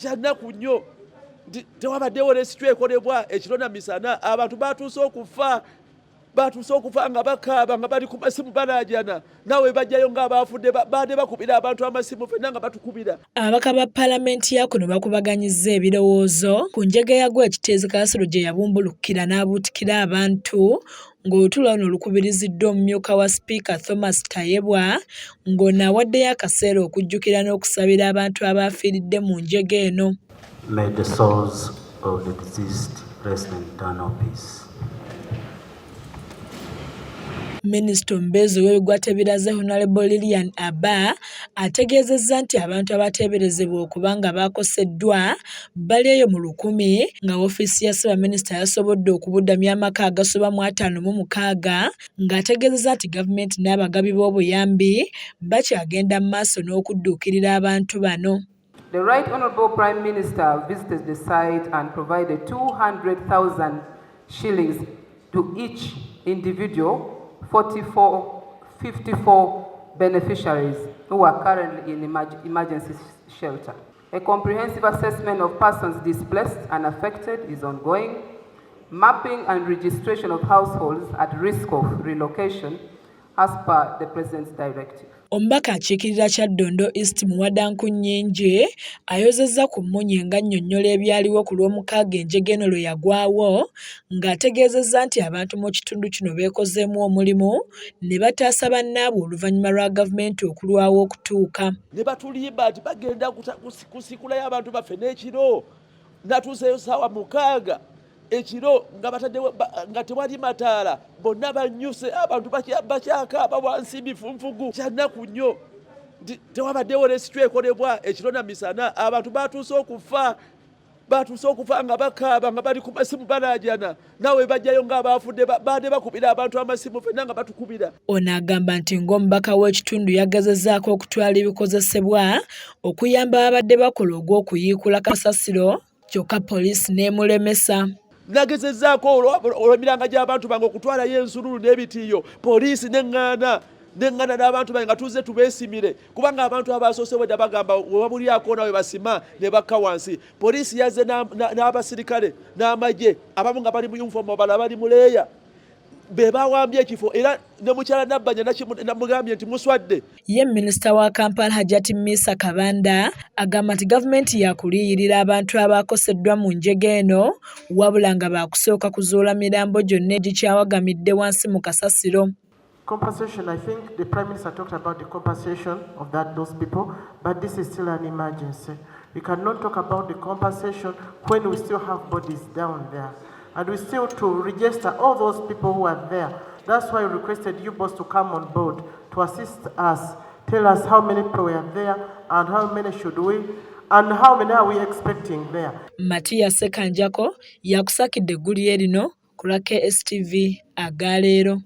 Kyanaku nnyo tewabaddewo resitule ekolebwa ekiro na misana abantu batuuse okufa nga bakaaba nga bali ku masimu balaajana nawe bajjayo ng'abafudde baade bakubira abantu amasimu fenna nga batukubira. Ababaka ba paalamenti ya kuno bakubaganyizza ebirowoozo ku njegeya gw'ekiteezi Kasolo gye yabumbulukira n'abuutikira abantu ng'olutuula luno lukubiriziddwa omumyuka wa sipiika Thomas Tayebwa ng'ono awaddeyo akaseera okujjukira n'okusabira abantu abaafiiridde mu njega eno. May the souls of the deceased rest in eternal peace. Minisita omubeezi w'ebigwate biraze Honorable Lilian Abba ategeezezza nti abantu abateeberezebwa okuba nga baakoseddwa bali eyo mu 1,000 nga woofiisi ya Ssaabaminisita yasobodde okubudamya amaka agasoba mu 56 ng'ategeezezza nti gavumenti n'abagabi b'obuyambi bakyagenda mu maaso n'okudduukirira abantu bano. The Right Honourable Prime Minister visited the site and provided 200,000 shillings to each individual, 54 beneficiaries who are currently in emergency shelter. A comprehensive assessment of persons displaced and affected is ongoing. Mapping and registration of households at risk of relocation as per the President's directive. Omubaka akiikirira Kyaddondo East Muwadanku Nnyingi ayozezza ku Mmunye nga annyonnyola ebyaliwo ku Lwomukaaga enjega eno lwe yagwawo ng'ategeezezza nti abantu mu kitundu kino beekozeemu omulimu ne bataasa bannaabwe oluvannyuma lwa gavumenti okulwawo okutuuka. Ne batulimba nti bagenda kusikulayo abantu baffe n'ekiro natuuseyo ssaawa 6 ekiro nga tewali mataala bonna banyuse abantu bakyakaaba wansi bifunfugu. Kyanaku nnyo tewabaddewo resitule ekolebwa ekiro na misana abantu batuuse okufa nga bakaaba nga bali ku masimu balaajana nawe bajjayo ng'abafudde baade bakubira abantu amasimu fenna nga batukubira. Ono agamba nti ng'omubaka w'ekitundu yagezezzaako okutwala ebikozesebwa okuyamba ababadde bakola ogw'okuyiikula kasasiro kyokka poliisi n'emulemesa. Nagezezzaako olw'emiranga gy'abantu bange okutwalayo ensululu n'ebitiiyo poliisi neŋŋaana n'abantu bange nga tuze tubeesimire kubanga abantu abasoose bwedda bagamba webabulyako nawe basima ne bakka wansi. Poliisi yazze n'abasirikale n'amagye abamu nga bali mu yunifoomu abalala bali mu leeya be bawambye ekifo era ne mukyala Nabbanja namugambye nti muswadde. Ye minisita wa Kampala Hajati Misa Kabanda agamba nti gavumenti yakuliyirira abantu abaakoseddwa mu njega eno wabula nga baakusooka kuzuula mirambo gyonna egikyawagamidde wansi mu kasasiro. Compensation, I think the Prime Minister talked about the compensation of those people, but this is still an emergency. We cannot talk about the compensation when we still have bodies down there. And we still to register all those people who are there. That's why we requested you both to come on board to assist us. Tell us how many people were there and how many should we and how many are we expecting there. Matia Sekanjako yakusakidde eggulire lino ku lwa KSTV agaleero.